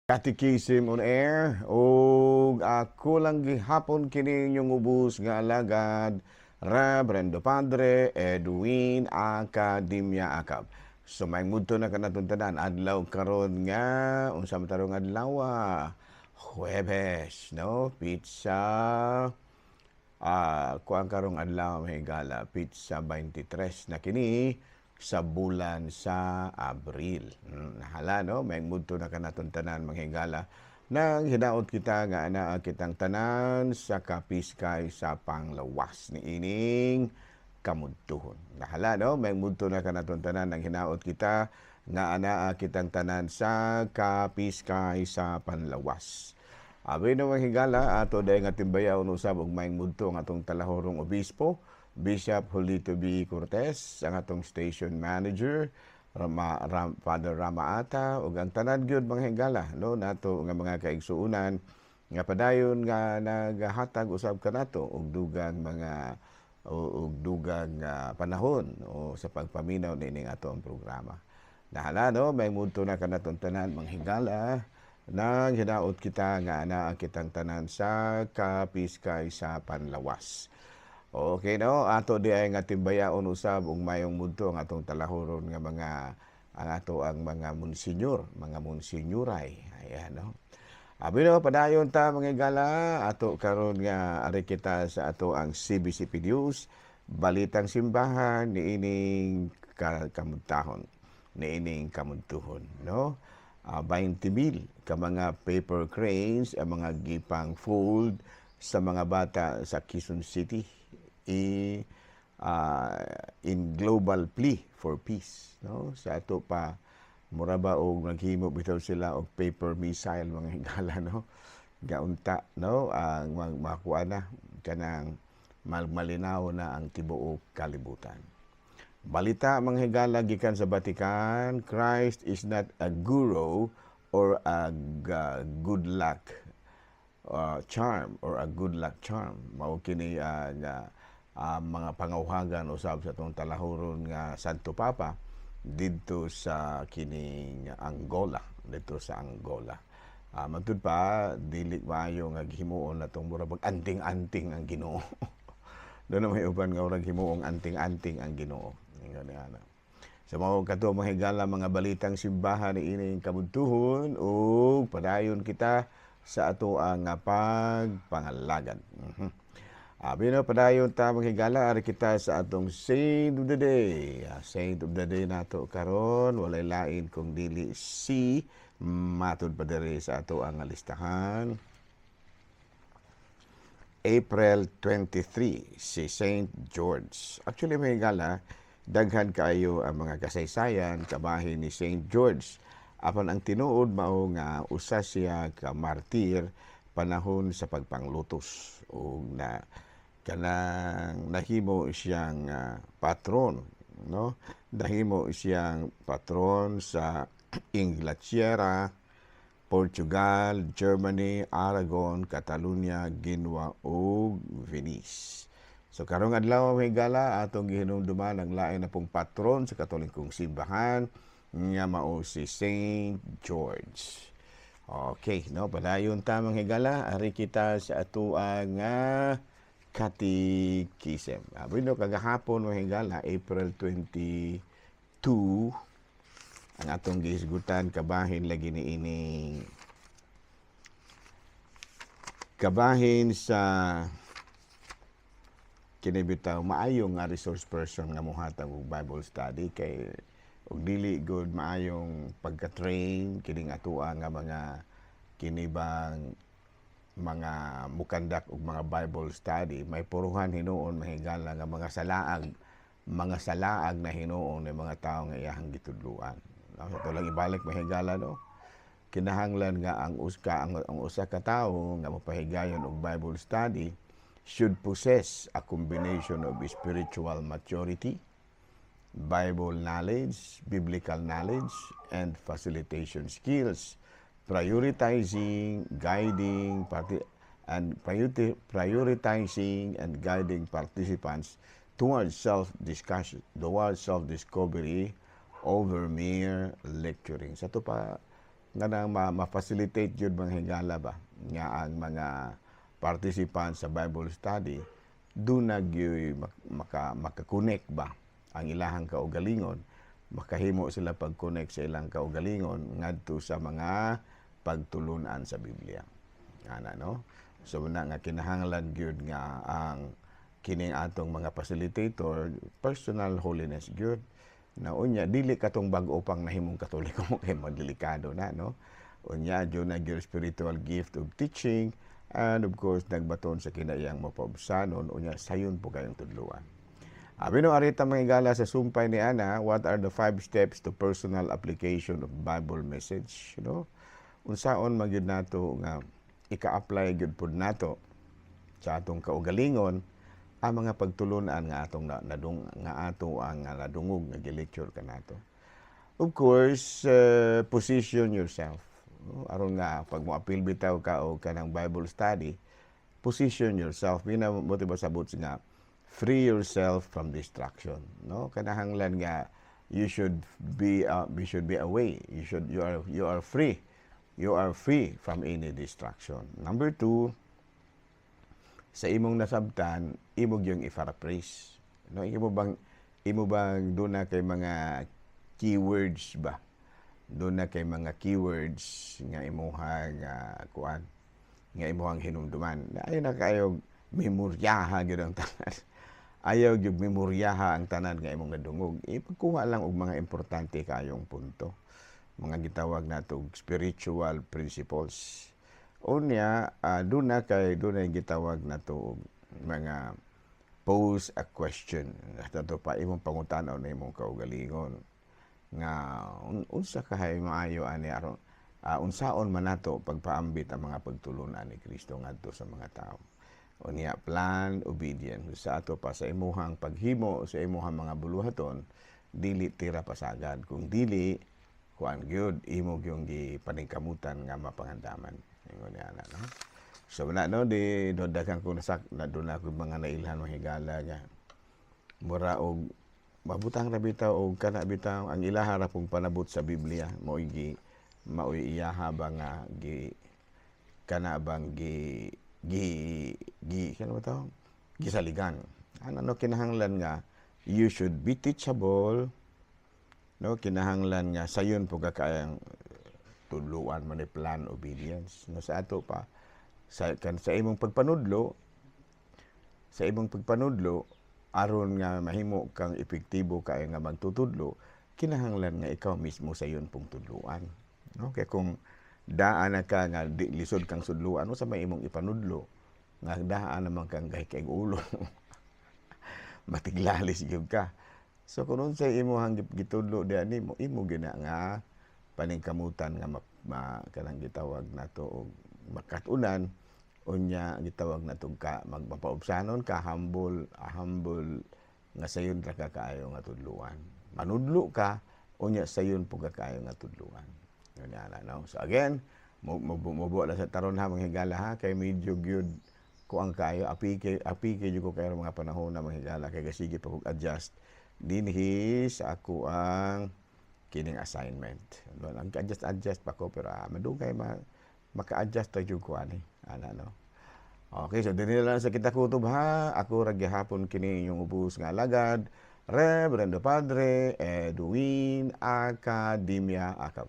Katikisim on air o ako lang gihapon kini inyong ubos nga alagad Reverendo Padre Edwin Academia Acab. So may mudto na kanatuntanan adlaw karon nga unsa man tarong adlaw Huwebes no pizza kuang karong adlaw mahigala pizza 23 na kini sa bulan sa Abril. Nahala no, may mudto na kanaton tanan manghigala nang hinaot kita nga ana kitang tanan sa kapiskay sa panglawas ni ining kamudtuhon. Nahala no, may mudto na kanaton tanan nang hinaot kita nga ana kitang tanan sa kapiskay sa panlawas. Abi na manghigala ato dayon nga timbayaw usab og maayong mudto ang atong talahorong obispo Bishop Julito B. Cortez, ang atong station manager, Father Rama Ata, ug ang tanan gyud mga higala, no, nato nga mga kaigsuonan nga padayon nga nagahatag usab kanato og dugang mga dugang panahon o sa pagpaminaw nining ato ang programa. Nahala no, may mudto na kanaton tanan mga higala nang hinaot kita nga ana kitang tanan sa kapiskay sa panlawas. Okay no, ato di ay nga timbayaon usab og mayong mudto ang atong talahoron nga mga ang ato ang mga monsinyor, mga monsinyoray. Ayan no. Abi no padayon ta mga gala ato karon nga ari kita sa ato ang CBCP News, balitang simbahan niining kamudtahon, niining kamudtuhon, no. 20,000 ka mga paper cranes ang mga gipang fold sa mga bata sa Quezon City in global plea for peace, no, sa ato pa muraba og naghimo bitaw sila og paper missile mga higala, no, gaunta no ang makuha na kanang malinaw na ang tibuok kalibutan. Balita mga higala gikan sa Vatican, Christ is not a guru or a good luck charm or a good luck charm. Mao kini mga panguhagan usab sa itong talahuron nga Santo Papa dito sa kining Angola, dito sa Angola. Matud pa, dili maayo nga gihimuon na itong murabag anting-anting ang Ginoo. Doon na may uban nga urang himuong anting-anting ang Ginoo. Sa mga kato mga higala, mga balitang simbahan ni ining kamudtuhon o padayon kita sa ato ang pagpangalagan. Abi na padayon ta mga higala, ari kita sa atong Saint of the Day. Saint of the Day nato karon walay lain kung dili si matud pa diri sa ato ang listahan. April 23, si Saint George. Actually mga higala, daghan kaayo ang mga kasaysayan kabahin ni Saint George. Apan ang tinuod mao nga usa siya ka martir panahon sa pagpanglutos o na kanang nahimo siyang patron, no, nahimo siyang patron sa Inglaterra, Portugal, Germany, Aragon, Catalonia, Genoa ug Venice. So karong adlaw higala atong gihinumduman ang lain na pong patron sa Katolikong simbahan nga mao si Saint George. Okay, no, padayon ta mga higala, ari kita sa atuang Katikisem. Bueno, kagahapon mga higala, April 22, ang atong gihisgutan kabahin lagi ni ining kabahin sa kinibitaw maayong nga resource person nga mohatag og Bible study kay og dili good maayong pagka-train kining atoa nga mga kinibang mga mukandak og mga Bible study, may puruhan hinuon mahigala nga mga salaag na hinuon ng mga tawo nga iyahang gitudluan. Ito lang ibalik mahigala no. Kinahanglan nga ang usa ka tawo nga mapahigayon og Bible study should possess a combination of spiritual maturity, Bible knowledge, biblical knowledge, and facilitation skills, prioritizing and guiding participants towards self-discovery over mere lecturing. Sa ito pa nga nang ma-facilitate jud mga higala ba nga ang mga participants sa Bible study duna gyud maka-connect ba ang ilahang kaugalingon, makahimo sila pag-connect sa ilang kaugalingon ngadto sa mga pagtulunan sa Biblia. Ana no? So na nga kinahanglan gyud nga ang kining atong mga facilitator personal holiness gyud. Na unya dili katong bag-o pang nahimong Katoliko mo kay delikado na no. Unya jud na gyud spiritual gift of teaching and of course nagbaton sa kinayang mapaubsanon unya sayon po kayong tudluan. Abi no arita mga higala sa sumpay ni Ana, what are the 5 steps to personal application of Bible message, you know? Unsaon man gyud nato nga ika-apply gyud pud nato sa atong kaugalingon ang mga pagtulunan nga atong ato ang nadungog nga gi-lecture kanato. Of course, position yourself. No? Aron nga pag mo-appeal bitaw ka o kanang Bible study, position yourself. Binabuti ba sabot nga free yourself from distraction. No, kinahanglan nga you should be away. You are free. You are free from any distraction. Number 2, sa imong nasabtan, imo gyung i-paraphrase. No, imo bang doon na kay mga keywords ba? Doon na kay mga keywords nga imuhang kuan, nga imuhang hinumduman. Ayaw na kayo memoryaha gyud ang tanan. Ayaw gyud memoryaha ang tanan nga imong nadungog. Ipagkuha lang og mga importante kayong punto. Mga gitawag nato spiritual principles. Unya, doon na gitawag na to mga pose a question. Ito pa, imong pangutanaw na imong kaugalingon. Nga, unsa kahay maayo ani aron unsaon man nato pagpaambit ang mga pagtulunan ni Kristo ngadto sa mga tao. Unya, plan, obedience. Sa ato pa sa imuhang paghimo, sa imuhang mga buluhaton, dili tira pasagad. Kung dili, kuan gyud imo gyung gipaningkamutan nga mapangandaman. Ingon ana no. So na no di daghang ko na doon ako mga nailhan mga higala nga mura og mabutang ra bitaw og kana bitaw ang ilaha ra pong panabot sa Biblia maoy iyaha ba nga kana bang kano ba taw gisaligan. Ano kinahanglan nga you should be teachable, no, kinahanglan nga sayon po kakayang tudluan man ni plan obedience. No, sa ato pa sa imong pagpanudlo aron nga mahimo kang epektibo kay nga magtutudlo, kinahanglan nga ikaw mismo sayon pong tudluan. No, kay kung daan ka nga lisod kang sudluan, sa may imong ipanudlo nga daan naman kang kay ulo. Matiglalis gyud ka. So kung sa imong gitudlo diyan imo gina nga paningkamutan nga kanang gitawag nato og makatunan unya gitawag nato ka magpapaubsanon ka humble nga sayon ra ka kaayo nga tudluan. Manudlo ka unya sayon po ka kaayo nga tudluan. Yun ana no. So again, mubo la sa taron ha mga higala ha kay medyo gyud ko ang kaayo apike jud ko kayo mga panahon na mga higala kay sige pa kog adjust dinhi sa ako ang kining assignment. Ang adjust pa ko pero madugay maka-adjust ta jud ko ani. Ana no. Okay, so dinhi lang sa kita kutob ha. Ako ra gihapon kini inyong ubos nga alagad, Reverendo Padre Edwin Academia Acam.